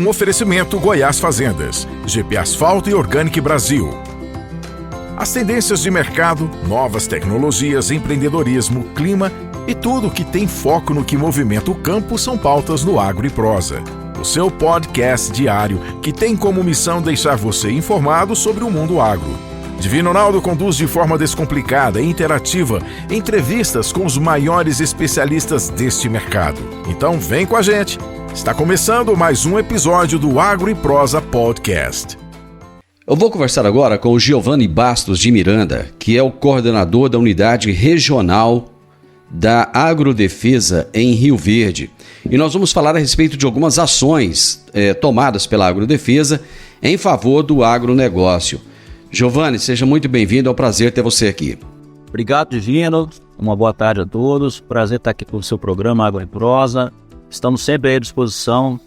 Um oferecimento Goiás Fazendas, GP Asfalto e Organic Brasil. As tendências de mercado, novas tecnologias, empreendedorismo, clima e tudo que tem foco no que movimenta o campo são pautas no Agro e Prosa. O seu podcast diário que tem como missão deixar você informado sobre o mundo agro. Divino Ronaldo conduz de forma descomplicada e interativa entrevistas com os maiores especialistas deste mercado. Então vem com a gente! Está começando mais um episódio do Agro e Prosa Podcast. Eu vou conversar agora com o Giovanni Bastos de Miranda, que é o coordenador da unidade regional da Agrodefesa em Rio Verde. E nós vamos falar a respeito de algumas ações tomadas pela Agrodefesa em favor do agronegócio. Giovanni, seja muito bem-vindo, é um prazer ter você aqui. Obrigado, Divino. Uma boa tarde a todos. Prazer estar aqui com o seu programa Agro e Prosa. Estamos sempre à disposição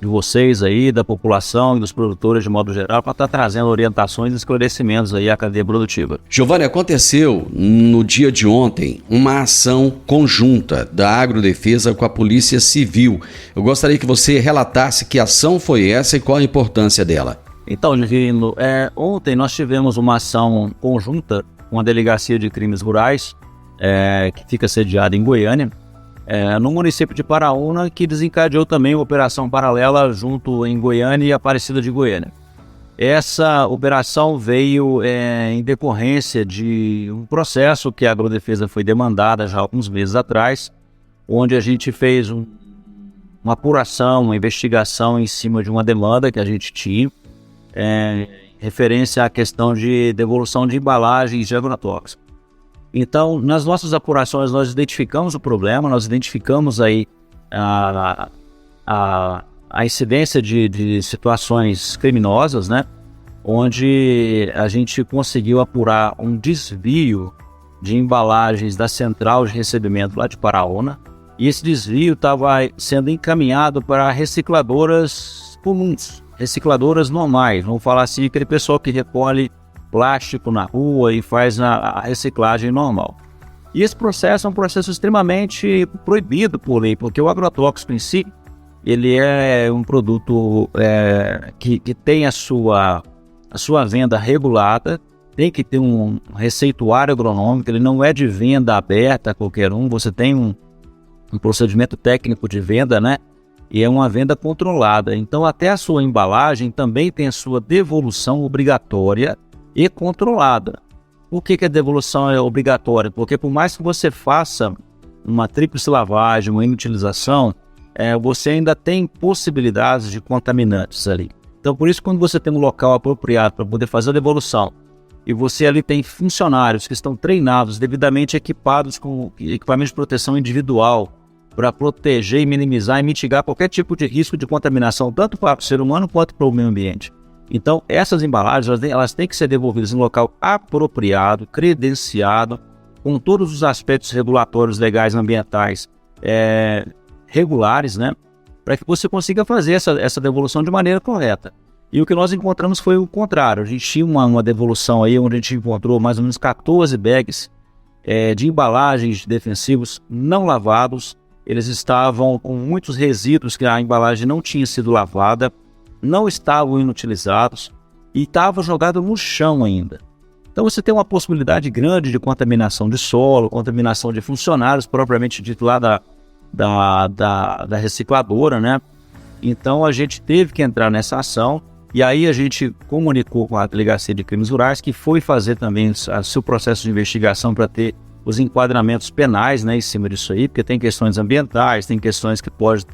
de vocês aí, da população e dos produtores de modo geral, para estar trazendo orientações e esclarecimentos aí à cadeia produtiva. Giovanni, aconteceu no dia de ontem uma ação conjunta da Agrodefesa com a Polícia Civil. Eu gostaria que você relatasse que ação foi essa e qual a importância dela. Então, Divino, ontem nós tivemos uma ação conjunta com a Delegacia de Crimes Rurais, que fica sediada em Goiânia, no município de Paraúna, que desencadeou também uma operação paralela junto em Goiânia e Aparecida de Goiânia. Essa operação veio em decorrência de um processo que a Agrodefesa foi demandada já há alguns meses atrás, onde a gente fez uma apuração, uma investigação em cima de uma demanda que a gente tinha, em referência à questão de devolução de embalagens de agrotóxicos. Então, nas nossas apurações, nós identificamos o problema, nós identificamos aí a incidência de situações criminosas, né? Onde a gente conseguiu apurar um desvio de embalagens da central de recebimento lá de Paraúna, e esse desvio estava sendo encaminhado para recicladoras comuns, recicladoras normais, vamos falar assim, aquele pessoal que recolhe plástico na rua e faz a reciclagem normal. E esse processo é um processo extremamente proibido por lei, porque o agrotóxico em si, ele é um produto que tem a sua venda regulada, tem que ter um receituário agronômico, ele não é de venda aberta a qualquer um, você tem um procedimento técnico de venda, né? E é uma venda controlada. Então até a sua embalagem também tem a sua devolução obrigatória e controlada. Por que a devolução é obrigatória? Porque por mais que você faça uma tríplice lavagem, uma inutilização, você ainda tem possibilidades de contaminantes ali. Então por isso, quando você tem um local apropriado para poder fazer a devolução e você ali tem funcionários que estão treinados, devidamente equipados com equipamento de proteção individual para proteger e minimizar e mitigar qualquer tipo de risco de contaminação, tanto para o ser humano quanto para o meio ambiente. Então, essas embalagens elas têm que ser devolvidas em local apropriado, credenciado, com todos os aspectos regulatórios legais ambientais regulares, né? Para que você consiga fazer essa devolução de maneira correta. E o que nós encontramos foi o contrário. A gente tinha uma devolução aí onde a gente encontrou mais ou menos 14 bags de embalagens de defensivos não lavados. Eles estavam com muitos resíduos que a embalagem não tinha sido lavada, não estavam inutilizados e estava jogado no chão ainda. Então você tem uma possibilidade grande de contaminação de solo, contaminação de funcionários, propriamente dito lá da recicladora, né? Então a gente teve que entrar nessa ação e aí a gente comunicou com a Delegacia de Crimes Rurais, que foi fazer também o seu processo de investigação para ter os enquadramentos penais, né, em cima disso aí, porque tem questões ambientais, tem questões que pode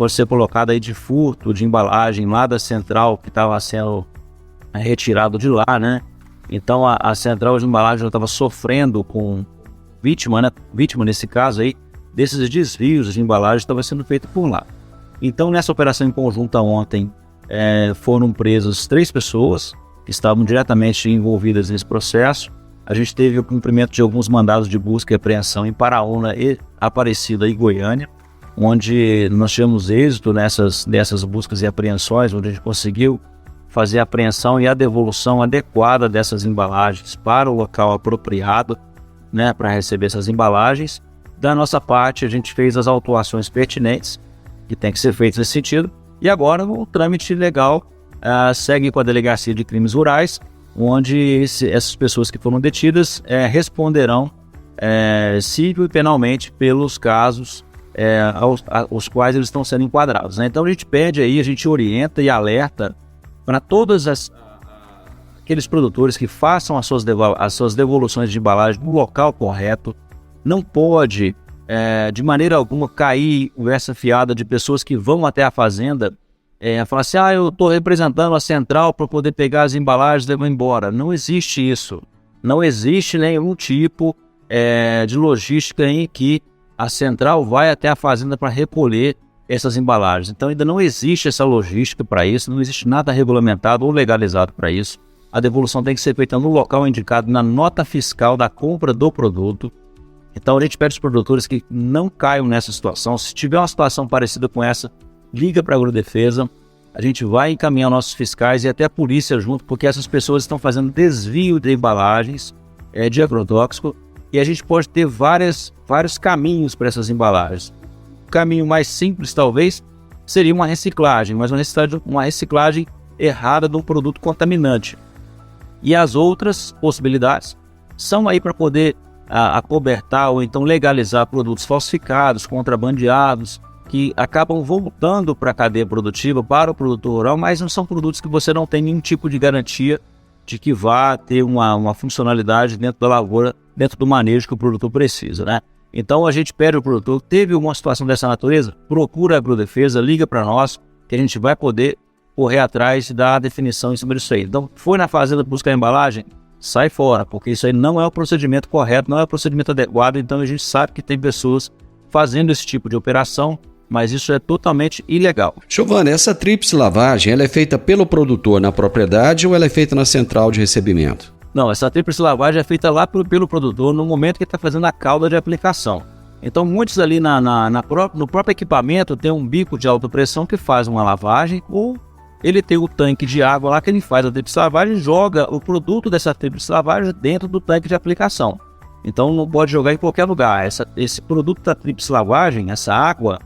ser colocado aí de furto de embalagem lá da central que estava sendo retirado de lá, né? Então a central de embalagem estava sofrendo com vítima nesse caso aí, desses desvios de embalagem que estava sendo feito por lá. Então nessa operação em conjunta ontem foram presas 3 pessoas que estavam diretamente envolvidas nesse processo. A gente teve o cumprimento de alguns mandados de busca e apreensão em Paraúna e Aparecida e Goiânia, onde nós tivemos êxito nessas buscas e apreensões, onde a gente conseguiu fazer a apreensão e a devolução adequada dessas embalagens para o local apropriado, né, para receber essas embalagens. Da nossa parte, a gente fez as autuações pertinentes, que tem que ser feitas nesse sentido, E agora o trâmite legal segue com a Delegacia de Crimes Rurais, onde essas pessoas que foram detidas responderão civil e penalmente pelos casos aos quais eles estão sendo enquadrados, né? Então a gente pede aí, a gente orienta e alerta para todos aqueles produtores que façam as suas devoluções de embalagem no local correto. Não pode, de maneira alguma, cair conversa fiada de pessoas que vão até a fazenda falar assim, eu estou representando a central para poder pegar as embalagens e levar embora. Não existe isso. Não existe nenhum tipo de logística em que a central vai até a fazenda para recolher essas embalagens. Então ainda não existe essa logística para isso, não existe nada regulamentado ou legalizado para isso. A devolução tem que ser feita no local indicado na nota fiscal da compra do produto. Então a gente pede aos produtores que não caiam nessa situação. Se tiver uma situação parecida com essa, liga para a Agrodefesa, a gente vai encaminhar nossos fiscais e até a polícia junto, porque essas pessoas estão fazendo desvio de embalagens de agrotóxico e a gente pode ter vários caminhos para essas embalagens. O caminho mais simples, talvez, seria uma reciclagem, mas uma reciclagem errada de um produto contaminante. E as outras possibilidades são aí para poder acobertar ou então legalizar produtos falsificados, contrabandeados, que acabam voltando para a cadeia produtiva, para o produtor rural, mas não são produtos que você não tem nenhum tipo de garantia de que vá ter uma funcionalidade dentro da lavoura, dentro do manejo que o produtor precisa, né? Então a gente pede ao produtor, teve uma situação dessa natureza, procura a Agrodefesa, liga para nós, que a gente vai poder correr atrás e dar a definição em cima disso aí. Então, foi na fazenda buscar a embalagem, sai fora, porque isso aí não é o procedimento correto, não é o procedimento adequado, então a gente sabe que tem pessoas fazendo esse tipo de operação, mas isso é totalmente ilegal. Giovana, essa tríplice lavagem, ela é feita pelo produtor na propriedade ou ela é feita na central de recebimento? Não, essa tríplice lavagem é feita lá pelo produtor no momento que ele está fazendo a calda de aplicação. Então muitos ali no próprio equipamento tem um bico de alta pressão que faz uma lavagem, ou ele tem o tanque de água lá que ele faz a tríplice lavagem e joga o produto dessa tríplice lavagem dentro do tanque de aplicação. Então não pode jogar em qualquer lugar. Esse produto da tríplice lavagem, essa água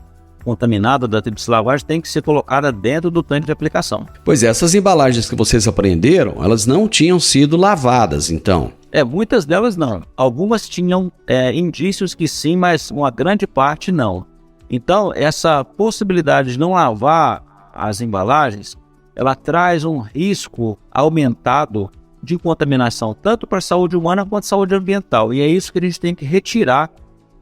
contaminada da tríplice lavagem tem que ser colocada dentro do tanque de aplicação. Pois é, essas embalagens que vocês apreenderam, elas não tinham sido lavadas, então? Muitas delas não. Algumas tinham indícios que sim, mas uma grande parte não. Então, essa possibilidade de não lavar as embalagens, ela traz um risco aumentado de contaminação, tanto para a saúde humana quanto a saúde ambiental. E é isso que a gente tem que retirar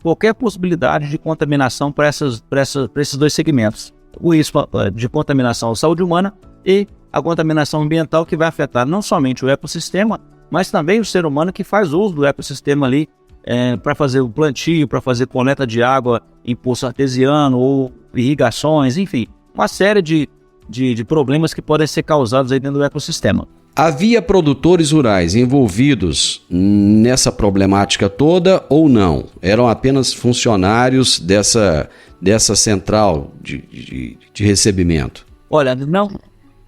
qualquer possibilidade de contaminação para esses dois segmentos. O risco de contaminação à saúde humana e a contaminação ambiental, que vai afetar não somente o ecossistema, mas também o ser humano que faz uso do ecossistema ali para fazer o plantio, para fazer coleta de água em poço artesiano ou irrigações, enfim, uma série de problemas que podem ser causados aí dentro do ecossistema. Havia produtores rurais envolvidos nessa problemática toda ou não? Eram apenas funcionários dessa central de recebimento? Olha,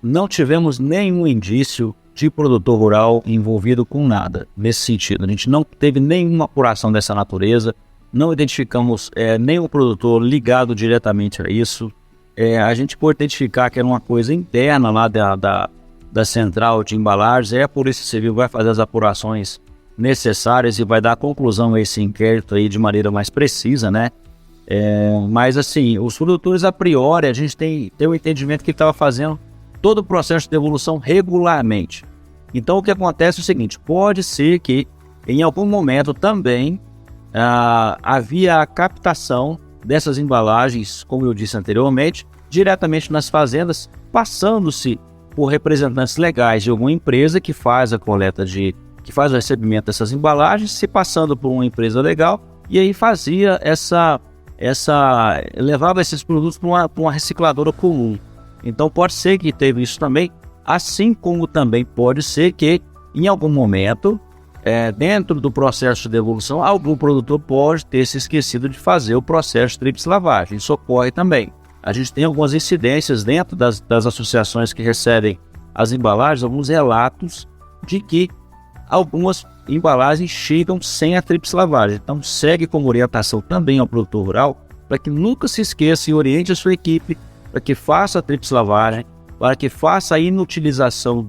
não tivemos nenhum indício de produtor rural envolvido com nada nesse sentido. A gente não teve nenhuma apuração dessa natureza, não identificamos nenhum produtor ligado diretamente a isso. A gente pode identificar que era uma coisa interna lá da central de embalagens, a Polícia Civil vai fazer as apurações necessárias e vai dar conclusão a esse inquérito aí de maneira mais precisa, né? Mas assim, os produtores a priori, a gente tem o entendimento que ele estava fazendo todo o processo de devolução regularmente. Então o que acontece é o seguinte, pode ser que em algum momento também havia a captação dessas embalagens, como eu disse anteriormente, diretamente nas fazendas, passando-se por representantes legais de alguma empresa que faz a coleta que faz o recebimento dessas embalagens, se passando por uma empresa legal, e aí fazia levava esses produtos para uma recicladora comum. Então pode ser que teve isso também, assim como também pode ser que em algum momento, dentro do processo de devolução, algum produtor pode ter se esquecido de fazer o processo de tríplice lavagem. Isso ocorre também. A gente tem algumas incidências dentro das associações que recebem as embalagens, alguns relatos de que algumas embalagens chegam sem a tríplice lavagem. Então segue como orientação também ao produtor rural para que nunca se esqueça e oriente a sua equipe para que faça a tríplice lavagem, para que faça a inutilização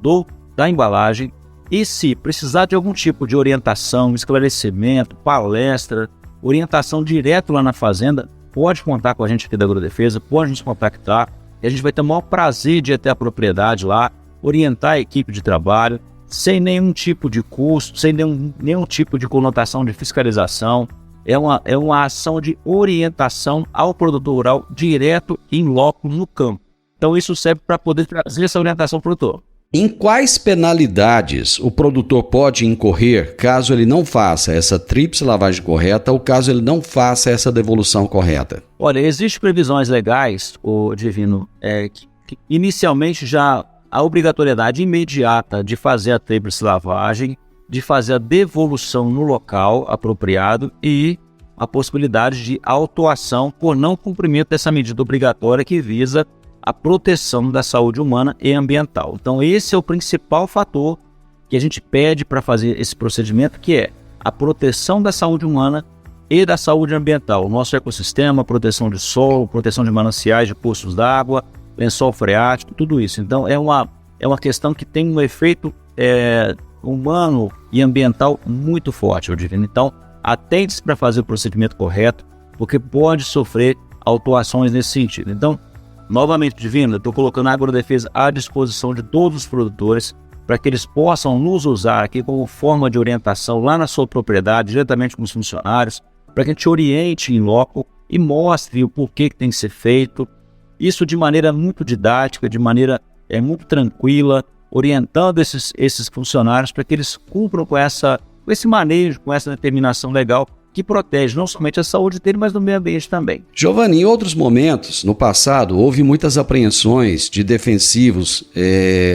da embalagem, e se precisar de algum tipo de orientação, esclarecimento, palestra, orientação direto lá na fazenda, pode contar com a gente aqui da Agrodefesa, pode nos contactar, e a gente vai ter o maior prazer de ir até a propriedade lá, orientar a equipe de trabalho, sem nenhum tipo de custo, sem nenhum tipo de conotação de fiscalização. É uma ação de orientação ao produtor rural direto em loco no campo. Então isso serve para poder trazer essa orientação ao produtor. Em quais penalidades o produtor pode incorrer caso ele não faça essa tríplice lavagem correta ou caso ele não faça essa devolução correta? Olha, existem previsões legais, Divino, que inicialmente já a obrigatoriedade imediata de fazer a tríplice lavagem, de fazer a devolução no local apropriado e a possibilidade de autuação por não cumprimento dessa medida obrigatória que visa a proteção da saúde humana e ambiental. Então esse é o principal fator que a gente pede para fazer esse procedimento, que é a proteção da saúde humana e da saúde ambiental. O nosso ecossistema, proteção de solo, proteção de mananciais, de poços d'água, lençol freático, tudo isso. Então é uma questão que tem um efeito humano e ambiental muito forte, Divino. Então atente-se para fazer o procedimento correto, porque pode sofrer autuações nesse sentido. Então, novamente, Divino, eu estou colocando a Agrodefesa à disposição de todos os produtores para que eles possam nos usar aqui como forma de orientação lá na sua propriedade, diretamente com os funcionários, para que a gente oriente em loco e mostre o porquê que tem que ser feito. Isso de maneira muito didática, de maneira muito tranquila, orientando esses funcionários para que eles cumpram com esse manejo, com essa determinação legal que protege não somente a saúde dele, mas do meio ambiente também. Giovanni, em outros momentos, no passado, houve muitas apreensões de defensivos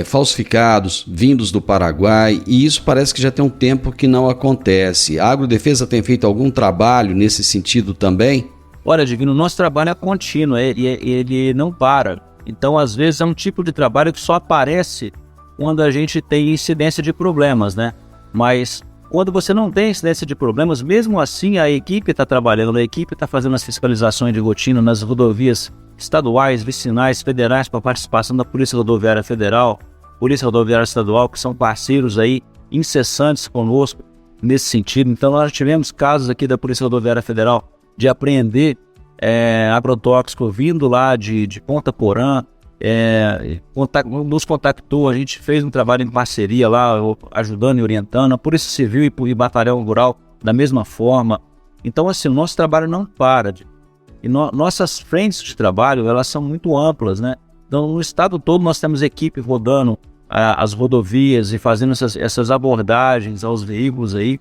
falsificados, vindos do Paraguai, e isso parece que já tem um tempo que não acontece. A Agrodefesa tem feito algum trabalho nesse sentido também? Olha, Divino, o nosso trabalho é contínuo, ele não para. Então, às vezes, é um tipo de trabalho que só aparece quando a gente tem incidência de problemas, né? Mas quando você não tem incidência de problemas, mesmo assim a equipe está trabalhando, a equipe está fazendo as fiscalizações de rotina nas rodovias estaduais, vicinais, federais, com a participação da Polícia Rodoviária Federal, Polícia Rodoviária Estadual, que são parceiros aí incessantes conosco nesse sentido. Então nós tivemos casos aqui da Polícia Rodoviária Federal de apreender agrotóxico vindo lá de Ponta Porã, nos contactou, a gente fez um trabalho em parceria lá, ajudando e orientando, a Polícia Civil e Batalhão Rural da mesma forma. Então assim, o nosso trabalho não para, e nossas frentes de trabalho, elas são muito amplas, né? Então no estado todo nós temos equipe rodando as rodovias e fazendo essas abordagens aos veículos aí.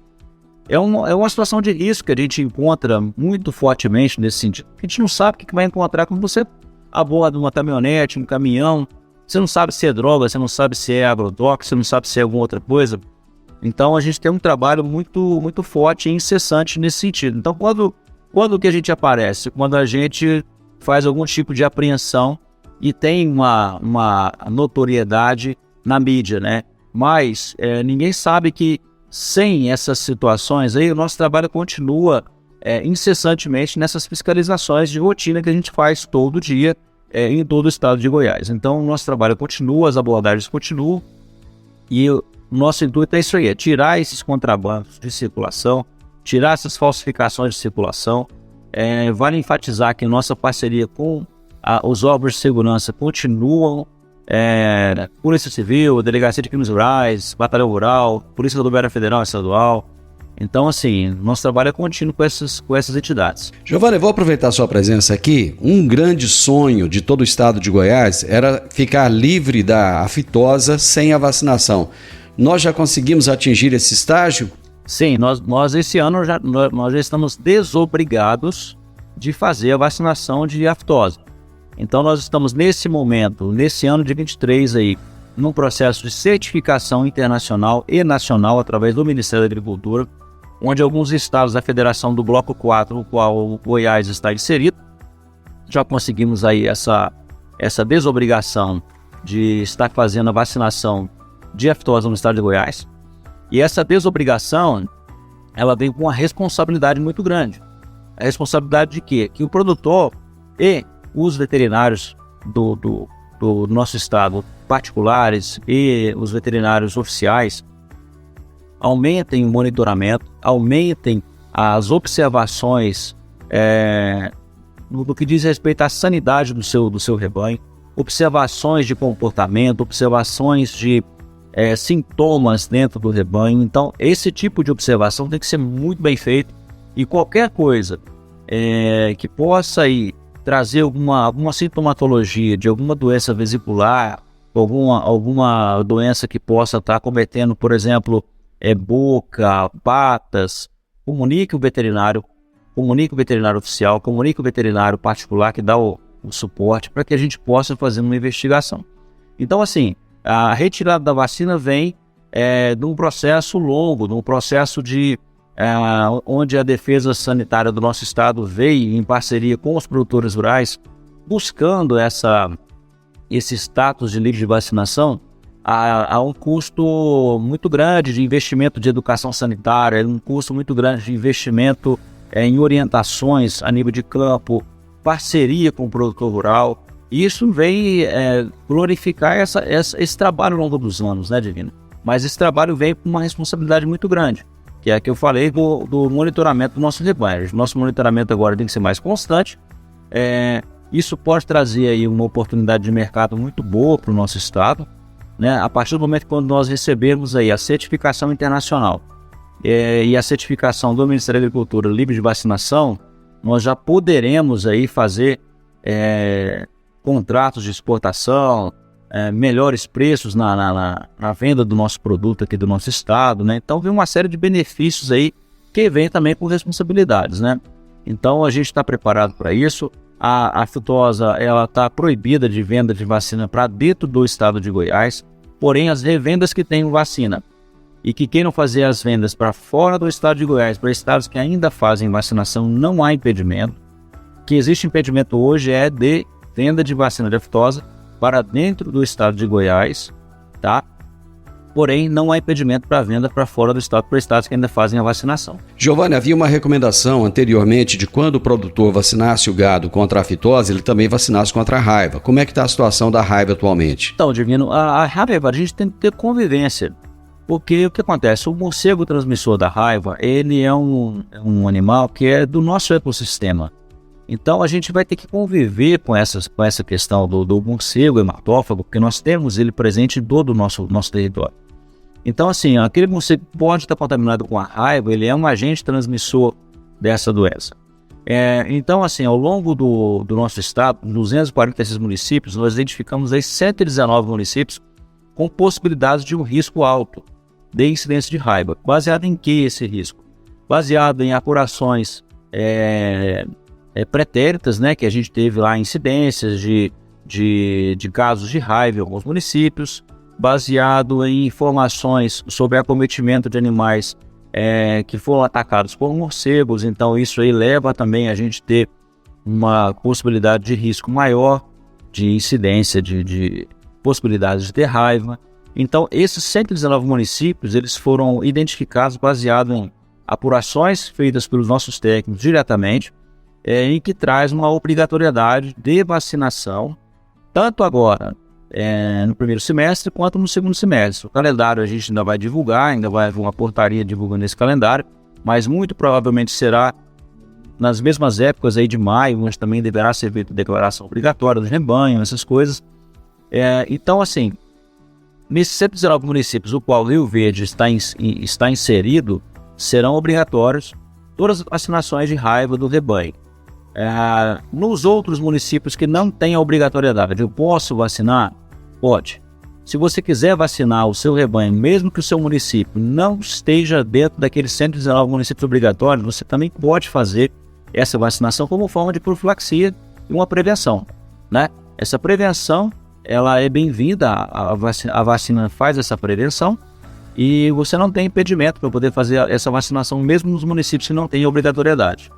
É uma situação de risco que a gente encontra muito fortemente nesse sentido, porque a gente não sabe o que vai encontrar quando você aborda uma caminhonete, um caminhão. Você não sabe se é droga, você não sabe se é agrotóxico, você não sabe se é alguma outra coisa. Então a gente tem um trabalho muito, muito forte e incessante nesse sentido. Então quando que a gente aparece? Quando a gente faz algum tipo de apreensão e tem uma notoriedade na mídia, né? Mas ninguém sabe que sem essas situações aí o nosso trabalho continua incessantemente nessas fiscalizações de rotina que a gente faz todo dia em todo o estado de Goiás. Então o nosso trabalho continua, as abordagens continuam, e o nosso intuito é isso aí, é tirar esses contrabandos de circulação, tirar essas falsificações de circulação. Vale enfatizar que nossa parceria com os órgãos de segurança continuam, Polícia Civil, Delegacia de Crimes Rurais, Batalhão Rural, Polícia Rodoviária Federal e Estadual. Então, assim, nosso trabalho é contínuo com essas entidades. Giovanni, eu vou aproveitar a sua presença aqui. Um grande sonho de todo o estado de Goiás era ficar livre da aftosa sem a vacinação. Nós já conseguimos atingir esse estágio? Sim, nós esse ano nós já estamos desobrigados de fazer a vacinação de aftosa. Então, nós estamos nesse momento, nesse ano de 23 aí, num processo de certificação internacional e nacional através do Ministério da Agricultura, onde alguns estados da Federação do Bloco 4, no qual o Goiás está inserido, já conseguimos aí essa desobrigação de estar fazendo a vacinação de aftosa no estado de Goiás. E essa desobrigação, ela vem com uma responsabilidade muito grande. A responsabilidade de quê? Que o produtor e os veterinários do nosso estado, particulares e os veterinários oficiais, aumentem o monitoramento, aumentem as observações no que diz respeito à sanidade do seu rebanho, observações de comportamento, observações de sintomas dentro do rebanho. Então, esse tipo de observação tem que ser muito bem feito, e qualquer coisa que possa aí trazer alguma sintomatologia de alguma doença vesicular, alguma doença que possa estar cometendo, por exemplo, boca, patas, comunique o veterinário oficial, comunique o veterinário particular que dá o suporte para que a gente possa fazer uma investigação. Então, assim, a retirada da vacina vem de um processo longo, de um processo onde a defesa sanitária do nosso estado veio em parceria com os produtores rurais, buscando esse status de livre de vacinação a um custo muito grande de investimento de educação sanitária, um custo muito grande de investimento em orientações a nível de campo, parceria com o produtor rural. E isso vem glorificar esse trabalho ao longo dos anos, né, Divino? Mas esse trabalho vem com uma responsabilidade muito grande, que é a que eu falei do monitoramento do nosso rebanho. Nosso monitoramento agora tem que ser mais constante. Isso pode trazer aí uma oportunidade de mercado muito boa para o nosso estado, né? A partir do momento quando nós recebermos aí a certificação internacional e a certificação do Ministério da Agricultura livre de vacinação, nós já poderemos aí fazer contratos de exportação, melhores preços na venda do nosso produto aqui do nosso estado, né? Então vem uma série de benefícios aí que vem também com responsabilidades, né? Então a gente está preparado para isso. A aftosa, ela está proibida de venda de vacina para dentro do estado de Goiás, porém as revendas que tenham vacina e que queiram fazer as vendas para fora do estado de Goiás, para estados que ainda fazem vacinação, não há impedimento. O que existe impedimento hoje é de venda de vacina de aftosa para dentro do estado de Goiás, tá? Porém, não há impedimento para venda para fora do estado, para estados que ainda fazem a vacinação. Giovanni, havia uma recomendação anteriormente de quando o produtor vacinasse o gado contra a fitose, ele também vacinasse contra a raiva. Como é que está a situação da raiva atualmente? Então, Divino, a raiva, a gente tem que ter convivência, porque o que acontece? O morcego transmissor da raiva, ele é um animal que é do nosso ecossistema. Então a gente vai ter que conviver com essa questão do morcego hematófago, porque nós temos ele presente em todo o nosso território. Então, assim, aquele morcego pode estar contaminado com a raiva, ele é um agente transmissor dessa doença. Então, assim, ao longo do nosso estado, 246 municípios, nós identificamos aí 119 municípios com possibilidades de um risco alto de incidência de raiva. Baseado em que esse risco? Baseado em apurações pretéritas, né, que a gente teve lá incidências de casos de raiva em alguns municípios, baseado em informações sobre acometimento de animais que foram atacados por morcegos. Então isso aí leva também a gente ter uma possibilidade de risco maior de incidência de possibilidades de ter raiva. Então esses 119 municípios, eles foram identificados baseado em apurações feitas pelos nossos técnicos diretamente, em que traz uma obrigatoriedade de vacinação, tanto agora no primeiro semestre quanto no segundo semestre. O calendário a gente ainda vai divulgar, ainda vai haver uma portaria divulgando esse calendário, mas muito provavelmente será nas mesmas épocas aí de maio, onde também deverá ser feita declaração obrigatória do rebanho, essas coisas. Então, assim, nesses 119 municípios, o qual Rio Verde está inserido, serão obrigatórios todas as vacinações de raiva do rebanho. Nos outros municípios que não têm a obrigatoriedade, eu posso vacinar? Pode. Se você quiser vacinar o seu rebanho, mesmo que o seu município não esteja dentro daqueles 119 municípios obrigatórios, você também pode fazer essa vacinação como forma de profilaxia e uma prevenção, né? Essa prevenção, ela é bem-vinda, a vacina faz essa prevenção e você não tem impedimento para poder fazer essa vacinação mesmo nos municípios que não têm obrigatoriedade.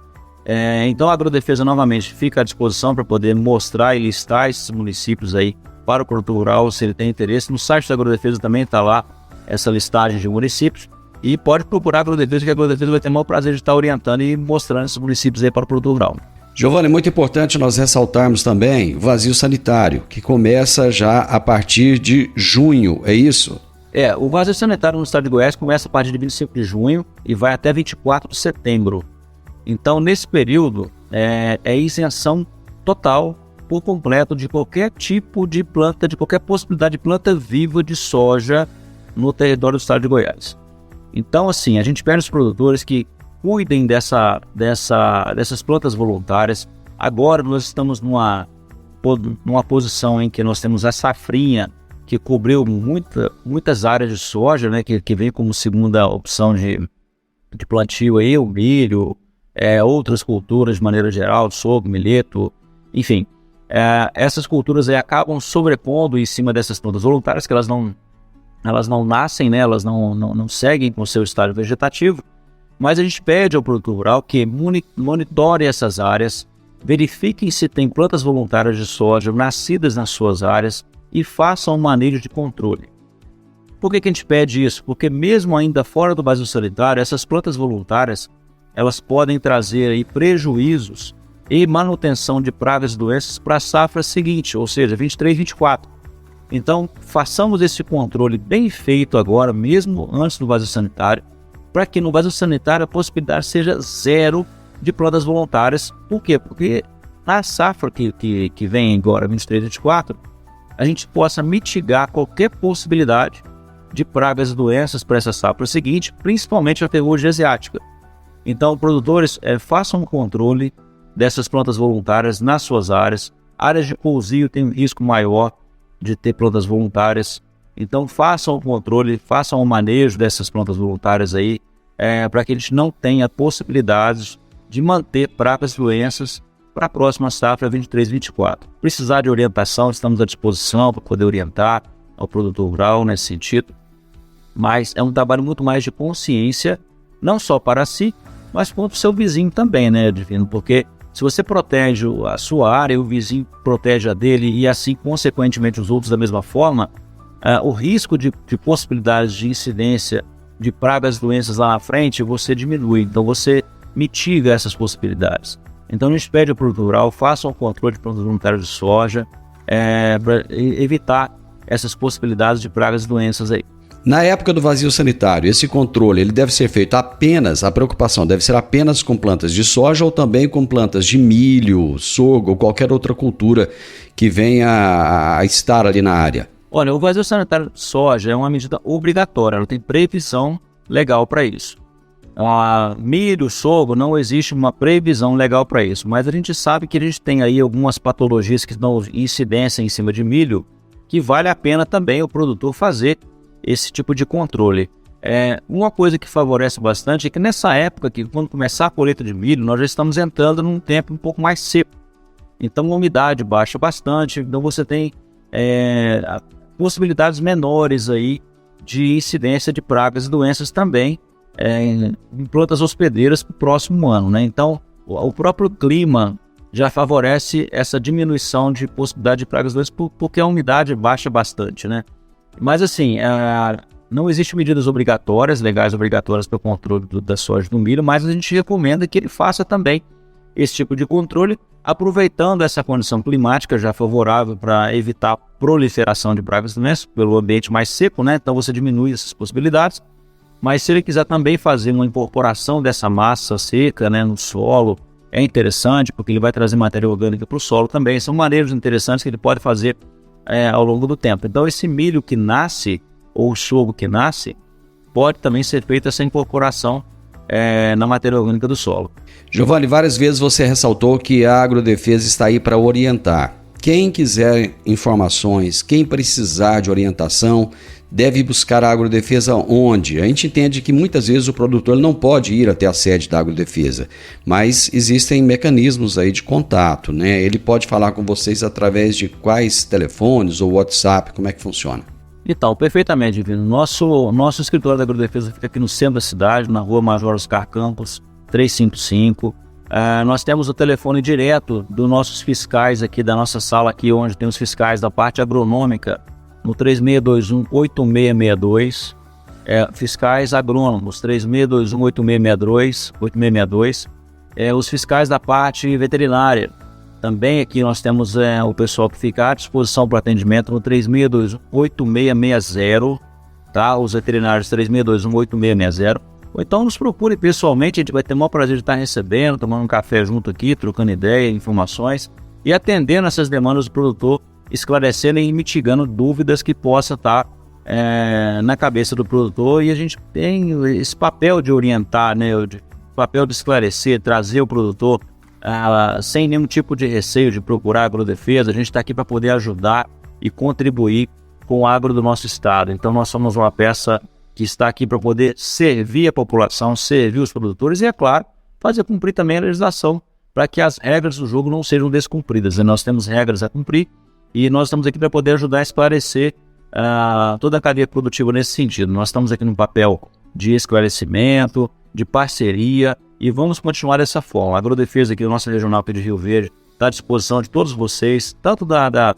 Então a Agrodefesa novamente fica à disposição para poder mostrar e listar esses municípios aí para o produtor rural, se ele tem interesse. No site da Agrodefesa também está lá essa listagem de municípios e pode procurar a Agrodefesa, que a Agrodefesa vai ter o maior prazer de estar orientando e mostrando esses municípios aí para o produtor rural. Giovanni, é muito importante nós ressaltarmos também o vazio sanitário, que começa já a partir de junho, é isso? O vazio sanitário no estado de Goiás começa a partir de 25 de junho e vai até 24 de setembro. Então, nesse período, é isenção total, por completo, de qualquer tipo de planta, de qualquer possibilidade de planta viva de soja no território do estado de Goiás. Então, assim, a gente pede aos produtores que cuidem dessas plantas voluntárias. Agora nós estamos numa posição em que nós temos a safrinha, que cobriu muitas áreas de soja, né, que vem como segunda opção de plantio aí, o milho, outras culturas de maneira geral, sorgo, milheto, enfim. Essas culturas aí acabam sobrepondo em cima dessas plantas voluntárias, que elas não nascem, né, elas não seguem com o seu estágio vegetativo, mas a gente pede ao produtor rural que monitore essas áreas, verifiquem se tem plantas voluntárias de soja nascidas nas suas áreas e façam um manejo de controle. Por que a gente pede isso? Porque mesmo ainda fora do vazio sanitário, essas plantas voluntárias, elas podem trazer aí prejuízos e manutenção de pragas e doenças para a safra seguinte, ou seja, 23, 24. Então, façamos esse controle bem feito agora, mesmo antes do vazio sanitário, para que no vazio sanitário a possibilidade seja zero de plantas voluntárias. Por quê? Porque na safra que vem agora, 23, 24, a gente possa mitigar qualquer possibilidade de pragas e doenças para essa safra seguinte, principalmente a ferrugem asiática. Então, produtores, façam um controle dessas plantas voluntárias nas suas áreas. Áreas de pousio têm um risco maior de ter plantas voluntárias. Então, façam o controle, façam o manejo dessas plantas voluntárias aí, para que a gente não tenha possibilidades de manter pragas e doenças para a próxima safra 23, 24. Precisar de orientação, estamos à disposição para poder orientar ao produtor rural nesse sentido. Mas é um trabalho muito mais de consciência, não só para si, mas para o seu vizinho também, né, Divino? Porque se você protege a sua área, o vizinho protege a dele e assim, consequentemente, os outros da mesma forma, o risco de possibilidades de incidência de pragas e doenças lá na frente, você diminui. Então, você mitiga essas possibilidades. Então, a gente pede ao produtor rural, faça um controle de plantas voluntárias de soja para evitar essas possibilidades de pragas e doenças aí. Na época do vazio sanitário, esse controle ele deve ser feito apenas, a preocupação deve ser apenas com plantas de soja ou também com plantas de milho, sorgo ou qualquer outra cultura que venha a estar ali na área? Olha, o vazio sanitário de soja é uma medida obrigatória, ela tem previsão legal para isso. Milho, sorgo, não existe uma previsão legal para isso, mas a gente sabe que a gente tem aí algumas patologias que dão incidência em cima de milho, que vale a pena também o produtor fazer esse tipo de controle. Uma coisa que favorece bastante é que nessa época, quando começar a colheita de milho, nós já estamos entrando num tempo um pouco mais seco. Então a umidade baixa bastante, então você tem possibilidades menores aí de incidência de pragas e doenças também em plantas hospedeiras para o próximo ano, né? Então o próprio clima já favorece essa diminuição de possibilidade de pragas e doenças porque a umidade baixa bastante, né? Mas assim, não existem medidas obrigatórias, legais obrigatórias para o controle da soja e do milho, mas a gente recomenda que ele faça também esse tipo de controle, aproveitando essa condição climática já favorável para evitar a proliferação de pragas e doenças pelo ambiente mais seco, né? Então você diminui essas possibilidades. Mas se ele quiser também fazer uma incorporação dessa massa seca, né, no solo, é interessante, porque ele vai trazer matéria orgânica para o solo também. São maneiras interessantes que ele pode fazer ao longo do tempo. Então esse milho que nasce, ou o sorgo que nasce, pode também ser feita essa incorporação na matéria orgânica do solo. Giovanni, várias vezes você ressaltou que a Agrodefesa está aí para orientar. Quem quiser informações, quem precisar de orientação, deve buscar a Agrodefesa onde? A gente entende que muitas vezes o produtor não pode ir até a sede da Agrodefesa, mas existem mecanismos aí de contato, né? Ele pode falar com vocês através de quais telefones ou WhatsApp, como é que funciona? Então, perfeitamente, Divino. Nosso escritório da Agrodefesa fica aqui no centro da cidade, na rua Major Oscar Campos, 355. Nós temos o telefone direto dos nossos fiscais aqui, da nossa sala aqui, onde tem os fiscais da parte agronômica, no 3621-8662. Fiscais agrônomos, 3621-8662. os fiscais da parte veterinária. Também aqui nós temos o pessoal que fica à disposição para atendimento no 3621-8660, tá? Os veterinários 3621-8660. Ou então nos procure pessoalmente, a gente vai ter o maior prazer de estar recebendo, tomando um café junto aqui, trocando ideia, informações e atendendo essas demandas do produtor, esclarecendo e mitigando dúvidas que possa estar na cabeça do produtor. E a gente tem esse papel de orientar, né? Papel de esclarecer, trazer o produtor sem nenhum tipo de receio de procurar a agrodefesa. A gente está aqui para poder ajudar e contribuir com o agro do nosso estado. Então nós somos uma peça que está aqui para poder servir a população, servir os produtores e, é claro, fazer cumprir também a legislação para que as regras do jogo não sejam descumpridas. Nós temos regras a cumprir e nós estamos aqui para poder ajudar a esclarecer toda a cadeia produtiva nesse sentido. Nós estamos aqui no papel de esclarecimento, de parceria e vamos continuar dessa forma. A agrodefesa aqui do nosso regional aqui de Rio Verde está à disposição de todos vocês, tanto da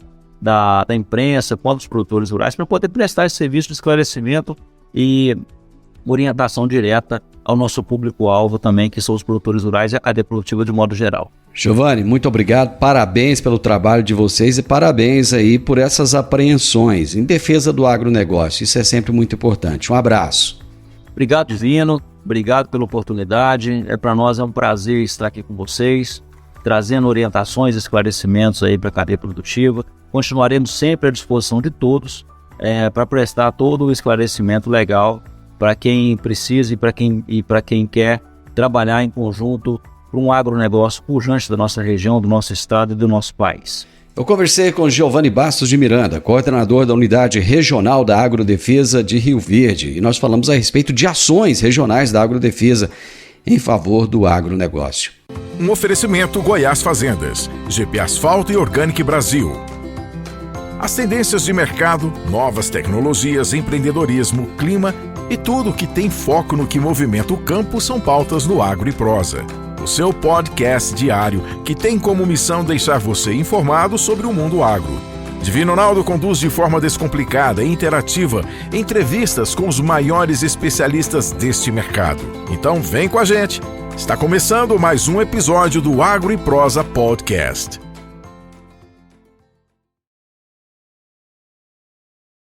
imprensa quanto dos produtores rurais, para poder prestar esse serviço de esclarecimento e orientação direta ao nosso público-alvo também, que são os produtores rurais e a cadeia produtiva de modo geral. Giovanni, muito obrigado, parabéns pelo trabalho de vocês e parabéns aí por essas apreensões em defesa do agronegócio, isso é sempre muito importante. Um abraço. Obrigado, Divino, obrigado pela oportunidade, para nós é um prazer estar aqui com vocês, trazendo orientações e esclarecimentos aí para a cadeia produtiva. Continuaremos sempre à disposição de todos para prestar todo o esclarecimento legal para quem precisa e para quem quer trabalhar em conjunto para um agronegócio pujante da nossa região, do nosso estado e do nosso país. Eu conversei com Giovanni Bastos de Miranda, coordenador da Unidade Regional da Agrodefesa de Rio Verde, e nós falamos a respeito de ações regionais da agrodefesa em favor do agronegócio. Um oferecimento Goiás Fazendas, GP Asfalto e Organic Brasil. As tendências de mercado, novas tecnologias, empreendedorismo, clima e tudo que tem foco no que movimenta o campo são pautas no Agro e Prosa. O seu podcast diário que tem como missão deixar você informado sobre o mundo agro. Divino Ronaldo conduz de forma descomplicada e interativa entrevistas com os maiores especialistas deste mercado. Então vem com a gente. Está começando mais um episódio do Agro e Prosa Podcast.